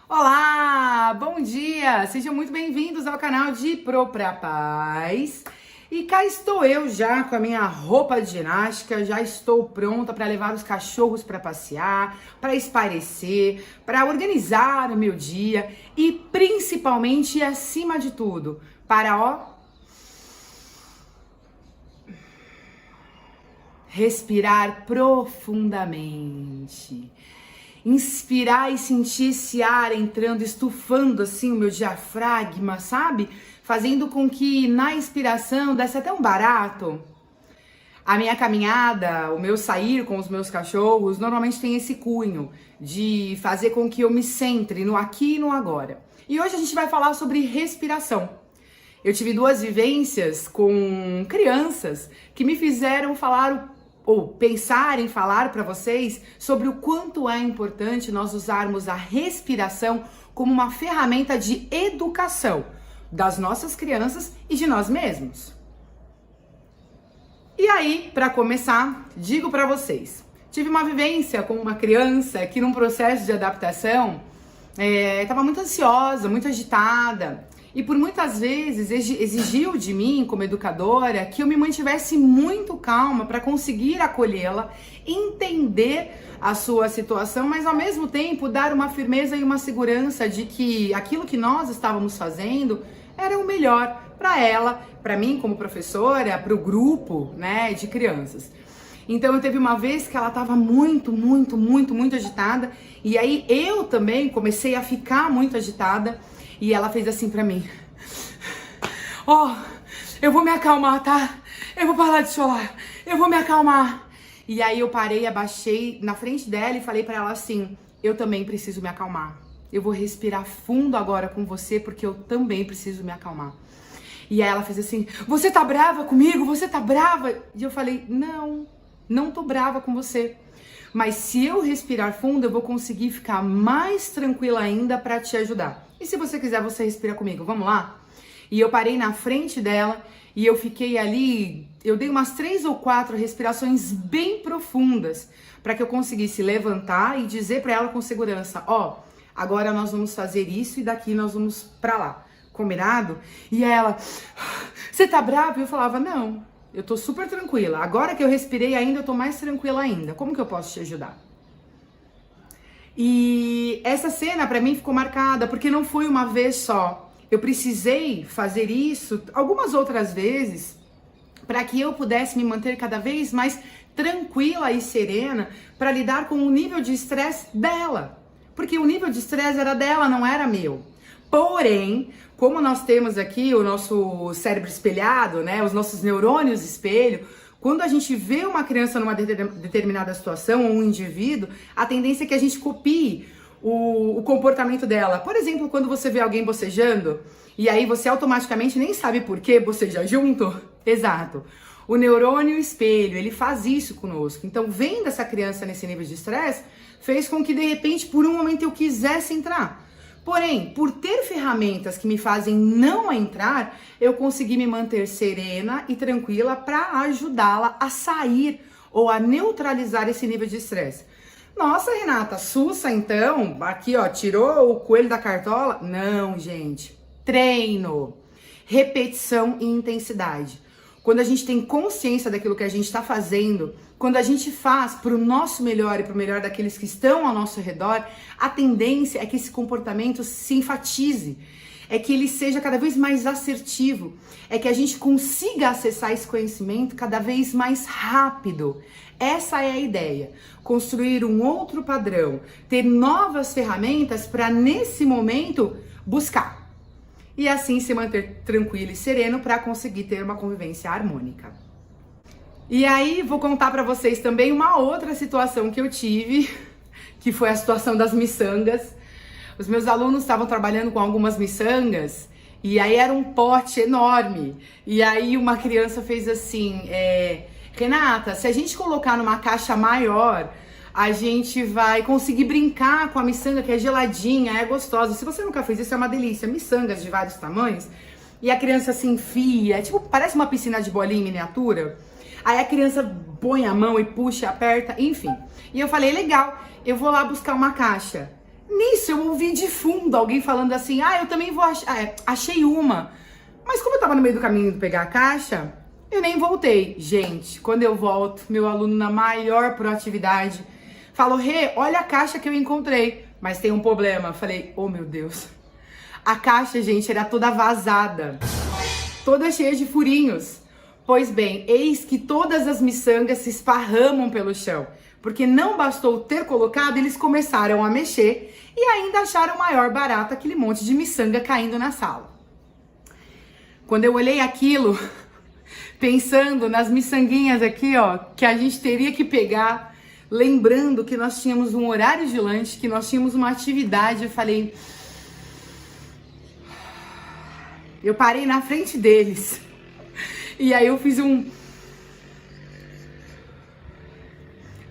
Olá, bom dia! Sejam muito bem-vindos ao canal de Própria Paz. E cá estou eu já com a minha roupa de ginástica, já estou pronta para levar os cachorros para passear, para espairecer, para organizar o meu dia e principalmente e acima de tudo, para respirar profundamente. Inspirar e sentir esse ar entrando, estufando assim o meu diafragma, sabe? Fazendo com que na inspiração desse até um barato. A minha caminhada, o meu sair com os meus cachorros, normalmente tem esse cunho de fazer com que eu me centre no aqui e no agora. E hoje a gente vai falar sobre respiração. Eu tive duas vivências com crianças que me fizeram falar ou pensar em falar para vocês sobre o quanto é importante nós usarmos a respiração como uma ferramenta de educação das nossas crianças e de nós mesmos. E aí, para começar, digo para vocês, tive uma vivência com uma criança que num processo de adaptação estava muito ansiosa, muito agitada. E por muitas vezes exigiu de mim, como educadora, que eu me mantivesse muito calma para conseguir acolhê-la, entender a sua situação, mas ao mesmo tempo dar uma firmeza e uma segurança de que aquilo que nós estávamos fazendo era o melhor para ela, para mim como professora, para o grupo, né, de crianças. Então eu teve uma vez que ela estava muito agitada e aí eu também comecei a ficar muito agitada. E ela fez assim pra mim: eu vou me acalmar, tá? Eu vou parar de chorar, eu vou me acalmar. E aí eu parei, abaixei na frente dela e falei pra ela assim: eu também preciso me acalmar. Eu vou respirar fundo agora com você porque eu também preciso me acalmar. E aí ela fez assim: você tá brava comigo? Você tá brava? E eu falei: não tô brava com você. Mas se eu respirar fundo, eu vou conseguir ficar mais tranquila ainda pra te ajudar. E se você quiser, você respira comigo, vamos lá? E eu parei na frente dela e eu fiquei ali, eu dei umas 3 ou 4 respirações bem profundas para que eu conseguisse levantar e dizer para ela com segurança: agora nós vamos fazer isso e daqui nós vamos pra lá, combinado? E ela: você tá brava? E eu falava: não, eu tô super tranquila, agora que eu respirei ainda, eu tô mais tranquila ainda, como que eu posso te ajudar? E essa cena pra mim ficou marcada, porque não foi uma vez só. Eu precisei fazer isso algumas outras vezes para que eu pudesse me manter cada vez mais tranquila e serena para lidar com o nível de estresse dela. Porque o nível de estresse era dela, não era meu. Porém, como nós temos aqui o nosso cérebro espelhado, né, os nossos neurônios espelho, quando a gente vê uma criança numa determinada situação ou um indivíduo, a tendência é que a gente copie o comportamento dela. Por exemplo, quando você vê alguém bocejando e aí você automaticamente nem sabe por que boceja junto. Exato. O neurônio espelho, ele faz isso conosco. Então, vendo essa criança nesse nível de estresse, fez com que de repente, por um momento, eu quisesse entrar. Porém, por ter ferramentas que me fazem não entrar, eu consegui me manter serena e tranquila para ajudá-la a sair ou a neutralizar esse nível de estresse. Nossa, Renata, sussa então? Aqui, tirou o coelho da cartola? Não, gente. Treino, repetição e intensidade. Quando a gente tem consciência daquilo que a gente está fazendo, quando a gente faz para o nosso melhor e para o melhor daqueles que estão ao nosso redor, a tendência é que esse comportamento se enfatize, é que ele seja cada vez mais assertivo, é que a gente consiga acessar esse conhecimento cada vez mais rápido. Essa é a ideia, construir um outro padrão, ter novas ferramentas para nesse momento buscar. E assim se manter tranquilo e sereno para conseguir ter uma convivência harmônica. E aí vou contar para vocês também uma outra situação que eu tive, que foi a situação das miçangas. Os meus alunos estavam trabalhando com algumas miçangas e aí era um pote enorme. E aí uma criança fez assim: Renata, se a gente colocar numa caixa maior, a gente vai conseguir brincar com a miçanga, que é geladinha, é gostosa. Se você nunca fez isso, é uma delícia. Miçangas de vários tamanhos. E a criança se enfia, parece uma piscina de bolinha em miniatura. Aí a criança põe a mão e puxa, aperta, enfim. E eu falei: legal, eu vou lá buscar uma caixa. Nisso eu ouvi de fundo alguém falando assim, eu também vou achar, achei uma. Mas como eu tava no meio do caminho indo pegar a caixa, eu nem voltei. Gente, quando eu volto, meu aluno na maior proatividade falou, Rê, olha a caixa que eu encontrei. Mas tem um problema. Falei, oh meu Deus. A caixa, gente, era toda vazada. Toda cheia de furinhos. Pois bem, eis que todas as miçangas se esparramam pelo chão. Porque não bastou ter colocado, eles começaram a mexer e ainda acharam maior barato aquele monte de miçanga caindo na sala. Quando eu olhei aquilo, pensando nas miçanguinhas aqui, ó, que a gente teria que pegar, lembrando que nós tínhamos um horário de lanche, que nós tínhamos uma atividade, eu falei... Eu parei na frente deles. E aí eu fiz um...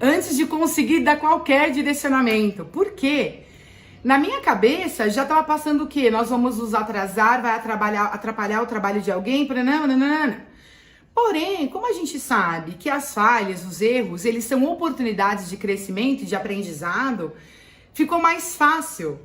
Antes de conseguir dar qualquer direcionamento. Por quê? Na minha cabeça já tava passando o quê? Nós vamos nos atrasar, vai atrapalhar o trabalho de alguém, Porém, como a gente sabe que as falhas, os erros, eles são oportunidades de crescimento e de aprendizado, ficou mais fácil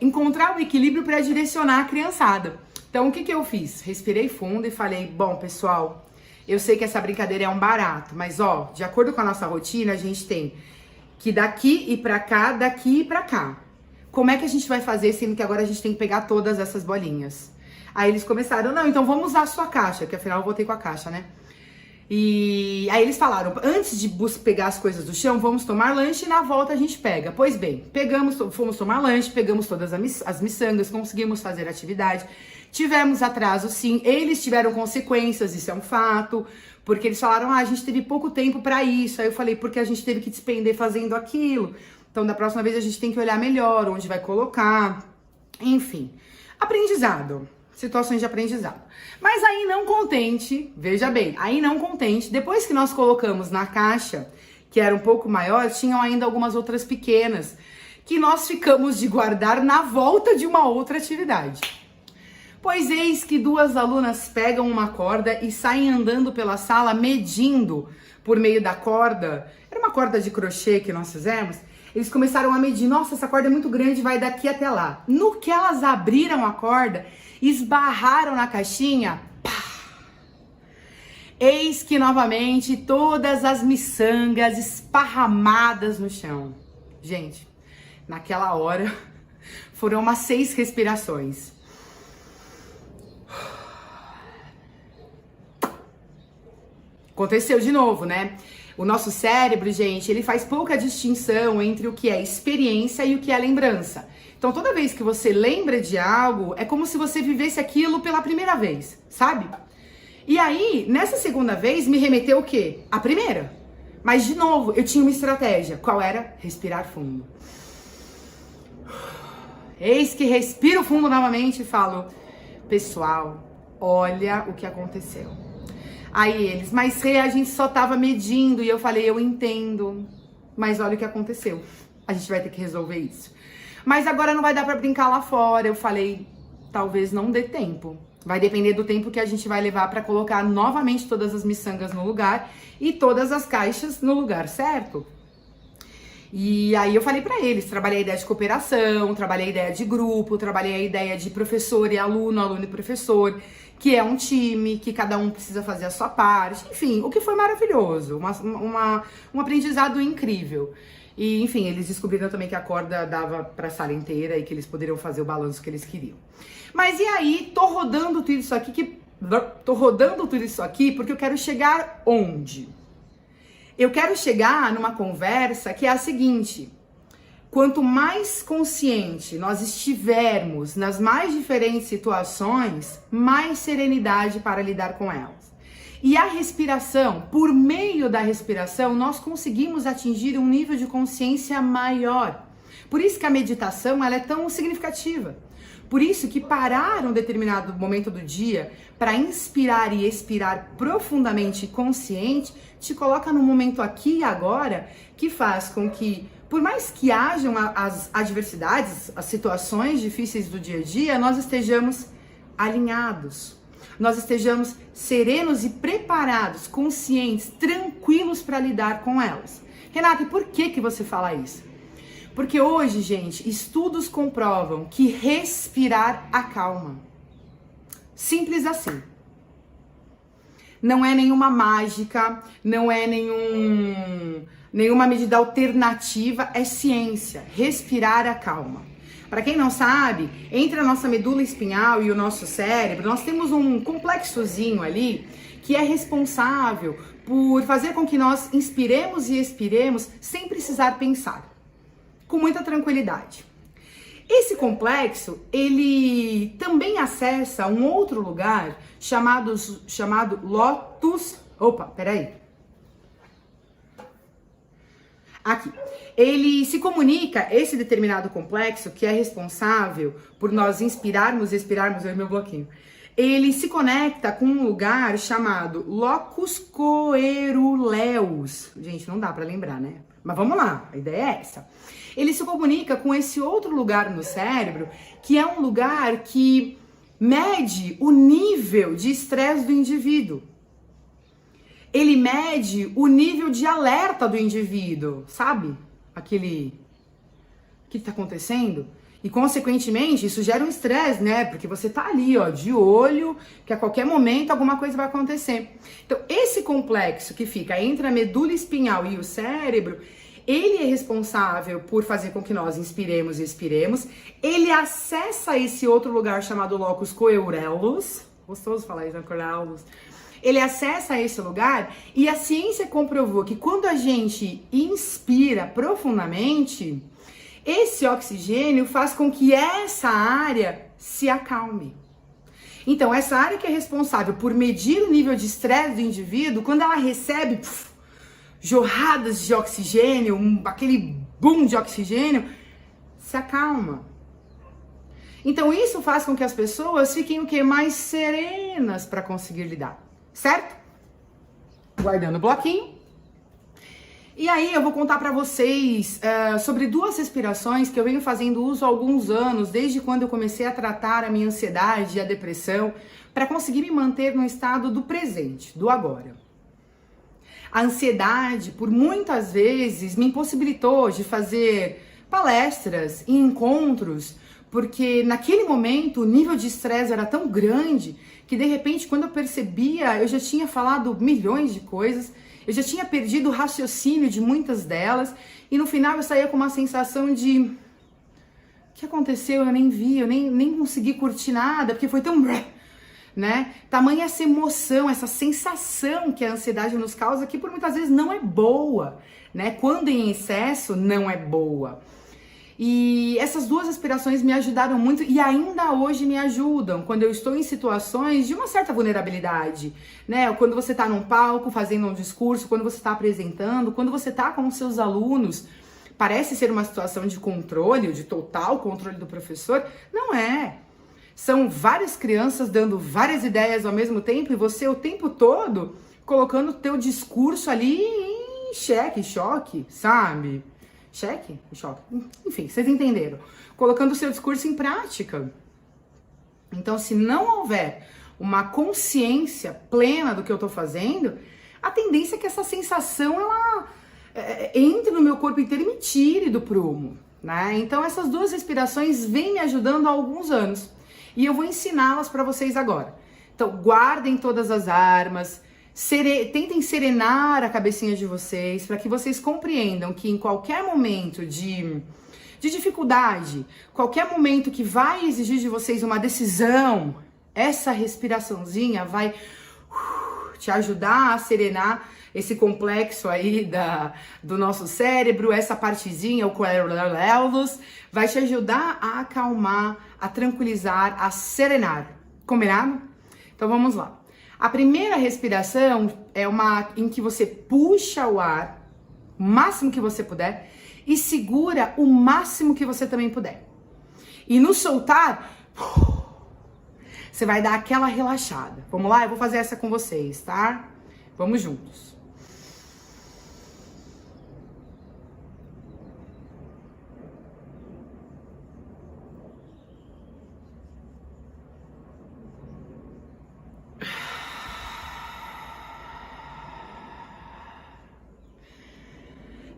encontrar o equilíbrio para direcionar a criançada. Então, o que eu fiz? Respirei fundo e falei, bom, pessoal, eu sei que essa brincadeira é um barato, mas ó, de acordo com a nossa rotina, a gente tem que daqui e pra cá, daqui e pra cá. Como é que a gente vai fazer, sendo que agora a gente tem que pegar todas essas bolinhas? Aí eles começaram, não, então vamos usar a sua caixa, que afinal eu voltei com a caixa, né? E aí eles falaram, antes de pegar as coisas do chão, vamos tomar lanche e na volta a gente pega. Pois bem, fomos tomar lanche, pegamos todas as miçangas, conseguimos fazer atividade. Tivemos atraso, sim, eles tiveram consequências, isso é um fato, porque eles falaram, a gente teve pouco tempo pra isso. Aí eu falei, porque a gente teve que despender fazendo aquilo. Então, da próxima vez a gente tem que olhar melhor onde vai colocar. Enfim, aprendizado, situações de aprendizado. Mas aí não contente, veja bem, aí não contente, depois que nós colocamos na caixa, que era um pouco maior, tinham ainda algumas outras pequenas, que nós ficamos de guardar na volta de uma outra atividade. Pois eis que duas alunas pegam uma corda e saem andando pela sala medindo por meio da corda. Era uma corda de crochê que nós fizemos. Eles começaram a medir. Nossa, essa corda é muito grande, vai daqui até lá. No que elas abriram a corda, esbarraram na caixinha. Pá! Eis que novamente todas as miçangas esparramadas no chão. Gente, naquela hora foram umas 6 respirações. Aconteceu de novo, né? O nosso cérebro, gente, ele faz pouca distinção entre o que é experiência e o que é lembrança. Então, toda vez que você lembra de algo, é como se você vivesse aquilo pela primeira vez, sabe? E aí, nessa segunda vez, me remeteu o quê? A primeira. Mas, de novo, eu tinha uma estratégia. Qual era? Respirar fundo. Eis que respiro fundo novamente e falo, pessoal, olha o que aconteceu. Aí eles, mas a gente só tava medindo. E eu falei, eu entendo, mas olha o que aconteceu. A gente vai ter que resolver isso. Mas agora não vai dar pra brincar lá fora. Eu falei, talvez não dê tempo. Vai depender do tempo que a gente vai levar pra colocar novamente todas as miçangas no lugar e todas as caixas no lugar certo. E aí eu falei pra eles, trabalhei a ideia de cooperação, trabalhei a ideia de grupo, trabalhei a ideia de professor e aluno, aluno e professor, que é um time, que cada um precisa fazer a sua parte, enfim, o que foi maravilhoso, um aprendizado incrível. E, enfim, eles descobriram também que a corda dava pra sala inteira e que eles poderiam fazer o balanço que eles queriam. Mas e aí, tô rodando tudo isso aqui porque eu quero chegar onde? Eu quero chegar numa conversa que é a seguinte: quanto mais consciente nós estivermos nas mais diferentes situações, mais serenidade para lidar com elas. E a respiração, por meio da respiração, nós conseguimos atingir um nível de consciência maior. Por isso que a meditação ela é tão significativa. Por isso que parar um determinado momento do dia para inspirar e expirar profundamente e consciente te coloca no momento aqui e agora, que faz com que, por mais que hajam as adversidades, as situações difíceis do dia a dia, nós estejamos alinhados, nós estejamos serenos e preparados, conscientes, tranquilos para lidar com elas. Renata, e por que você fala isso? Porque hoje, gente, estudos comprovam que respirar acalma. Simples assim. Não é nenhuma mágica, não é nenhuma medida alternativa, é ciência. Respirar acalma. Para quem não sabe, entre a nossa medula espinhal e o nosso cérebro, nós temos um complexozinho ali que é responsável por fazer com que nós inspiremos e expiremos sem precisar pensar, com muita tranquilidade. Esse complexo, ele também acessa um outro lugar chamado lótus. Opa, peraí. Aqui. Ele se comunica, esse determinado complexo, que é responsável por nós inspirarmos e expirarmos, meu bloquinho. Ele se conecta com um lugar chamado locus coeruleus. Gente, não dá pra lembrar, né? Mas vamos lá, a ideia é essa. Ele se comunica com esse outro lugar no cérebro, que é um lugar que mede o nível de estresse do indivíduo. Ele mede o nível de alerta do indivíduo, sabe? O que tá acontecendo? E, consequentemente, isso gera um estresse, né? Porque você tá ali, ó, de olho, que a qualquer momento alguma coisa vai acontecer. Então, esse complexo que fica entre a medula espinhal e o cérebro, ele é responsável por fazer com que nós inspiremos e expiremos. Ele acessa esse outro lugar chamado locus coeruleus. Gostoso falar isso, né? Coeruleus. Ele acessa esse lugar e a ciência comprovou que quando a gente inspira profundamente, esse oxigênio faz com que essa área se acalme. Então, essa área que é responsável por medir o nível de estresse do indivíduo, quando ela recebe jorradas de oxigênio, aquele boom de oxigênio, se acalma. Então, isso faz com que as pessoas fiquem o quê? Mais serenas para conseguir lidar. Certo? Guardando o bloquinho. E aí eu vou contar para vocês sobre duas respirações que eu venho fazendo uso há alguns anos, desde quando eu comecei a tratar a minha ansiedade e a depressão, para conseguir me manter no estado do presente, do agora. A ansiedade, por muitas vezes, me impossibilitou de fazer palestras e encontros, porque naquele momento o nível de estresse era tão grande que, de repente, quando eu percebia, eu já tinha falado milhões de coisas, eu já tinha perdido o raciocínio de muitas delas, e no final eu saía com uma sensação de: o que aconteceu? Eu nem vi, eu nem consegui curtir nada, porque foi tão... né? Tamanha essa emoção, essa sensação que a ansiedade nos causa, que por muitas vezes não é boa, né? Quando em excesso, não é boa. E essas duas respirações me ajudaram muito e ainda hoje me ajudam quando eu estou em situações de uma certa vulnerabilidade, né? Quando você está num palco fazendo um discurso, quando você está apresentando, quando você está com os seus alunos, parece ser uma situação de controle, de total controle do professor. Não é. São várias crianças dando várias ideias ao mesmo tempo e você o tempo todo colocando o teu discurso ali em xeque, choque, sabe? Cheque? Choque. Enfim, vocês entenderam. Colocando o seu discurso em prática. Então, se não houver uma consciência plena do que eu tô fazendo, a tendência é que essa sensação, ela entre no meu corpo inteiro e me tire do prumo, né? Então, essas duas respirações vêm me ajudando há alguns anos. E eu vou ensiná-las para vocês agora. Então, guardem todas as armas, tentem serenar a cabecinha de vocês para que vocês compreendam que em qualquer momento de dificuldade, qualquer momento que vai exigir de vocês uma decisão, essa respiraçãozinha vai te ajudar a serenar esse complexo aí do nosso cérebro, essa partezinha, o coeruleus, vai te ajudar a acalmar, a tranquilizar, a serenar. Combinado? Então vamos lá. A primeira respiração é uma em que você puxa o ar o máximo que você puder e segura o máximo que você também puder. E no soltar, você vai dar aquela relaxada. Vamos lá? Eu vou fazer essa com vocês, tá? Vamos juntos.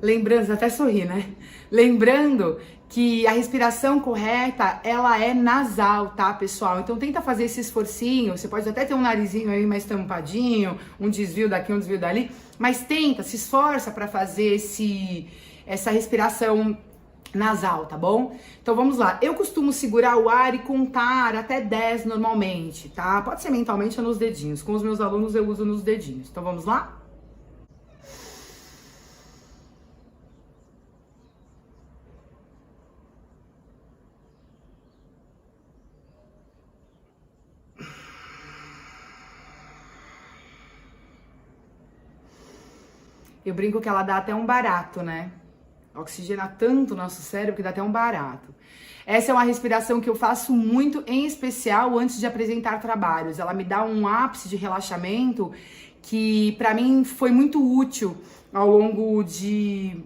lembrando, até sorri, né? Lembrando que a respiração correta, ela é nasal, tá, pessoal? Então tenta fazer esse esforcinho, você pode até ter um narizinho aí mais tampadinho, um desvio daqui, um desvio dali, mas tenta, se esforça para fazer essa respiração nasal, tá bom? Então vamos lá, eu costumo segurar o ar e contar até 10 normalmente, tá? Pode ser mentalmente ou nos dedinhos, com os meus alunos eu uso nos dedinhos, então vamos lá? Eu brinco que ela dá até um barato, né? Oxigena tanto o nosso cérebro que dá até um barato. Essa é uma respiração que eu faço muito, em especial antes de apresentar trabalhos. Ela me dá um ápice de relaxamento que para mim foi muito útil ao longo de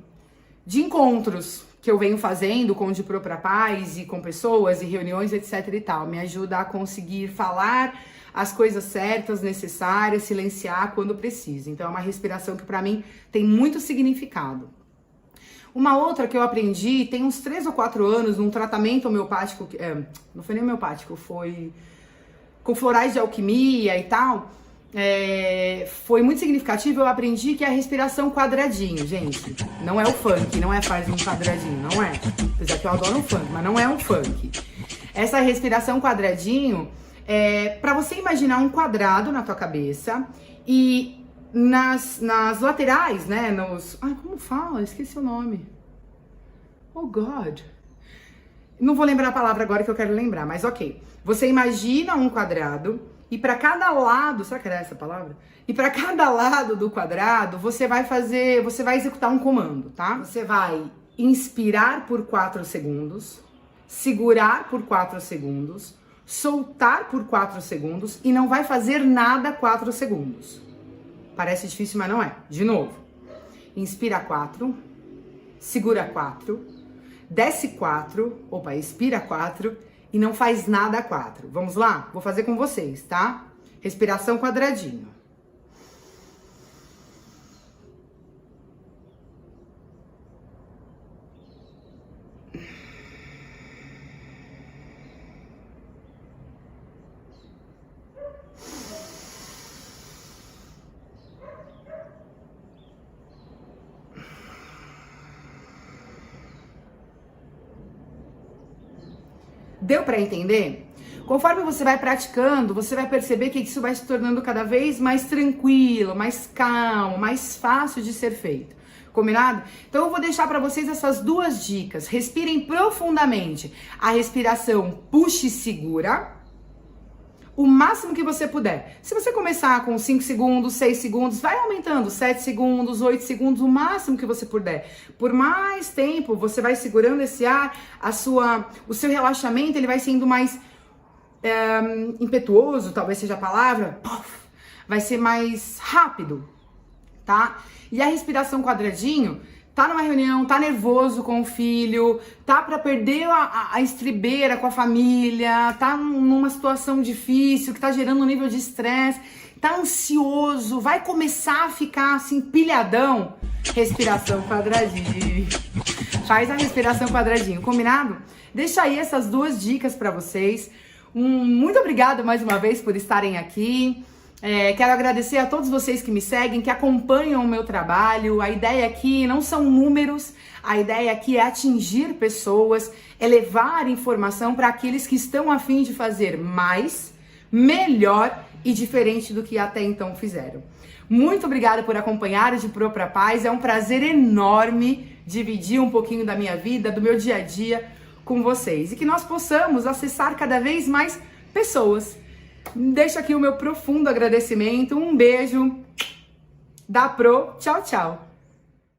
encontros que eu venho fazendo com o de Pro pra Paz e com pessoas e reuniões, etc e tal. Me ajuda a conseguir falar as coisas certas, necessárias, silenciar quando preciso. Então é uma respiração que para mim tem muito significado. Uma outra que eu aprendi tem uns 3 ou 4 anos num tratamento homeopático, não foi nem homeopático, foi com florais de alquimia e tal. Foi muito significativo, eu aprendi que é a respiração quadradinho, gente. Não é o funk, não é faz um quadradinho, não é. Apesar que eu adoro um funk, mas não é um funk. Essa respiração quadradinho para você imaginar um quadrado na tua cabeça e nas laterais, né, como fala? Esqueci o nome. Oh God. Não vou lembrar a palavra agora que eu quero lembrar, mas ok. Você imagina um quadrado e para cada lado, será que era essa a palavra? E para cada lado do quadrado, você vai executar um comando, tá? Você vai inspirar por 4 segundos, segurar por 4 segundos, soltar por 4 segundos e não vai fazer nada 4 segundos. Parece difícil, mas não é. De novo. Inspira 4, segura 4, desce 4, expira 4 e não faz nada 4. Vamos lá? Vou fazer com vocês, tá? Respiração quadradinho. Deu para entender? Conforme você vai praticando, você vai perceber que isso vai se tornando cada vez mais tranquilo, mais calmo, mais fácil de ser feito. Combinado? Então eu vou deixar para vocês essas 2 dicas. Respirem profundamente. A respiração puxa e segura o máximo que você puder. Se você começar com 5 segundos, 6 segundos, vai aumentando 7 segundos, 8 segundos, o máximo que você puder. Por mais tempo você vai segurando esse ar, o seu relaxamento ele vai sendo mais impetuoso, talvez seja a palavra, vai ser mais rápido, tá? E a respiração quadradinho, tá numa reunião, tá nervoso com o filho, tá pra perder a estribeira com a família, tá numa situação difícil, que tá gerando um nível de estresse, tá ansioso, vai começar a ficar assim, pilhadão, respiração quadradinho. Faz a respiração quadradinho, combinado? Deixa aí essas 2 dicas pra vocês. Muito obrigada mais uma vez por estarem aqui. Quero agradecer a todos vocês que me seguem, que acompanham o meu trabalho. A ideia aqui não são números, a ideia aqui é atingir pessoas, é levar informação para aqueles que estão a fim de fazer mais, melhor e diferente do que até então fizeram. Muito obrigada por acompanhar o de Pro pra Paz, é um prazer enorme dividir um pouquinho da minha vida, do meu dia a dia com vocês e que nós possamos acessar cada vez mais pessoas. Deixo aqui o meu profundo agradecimento, um beijo da Pro, tchau, tchau!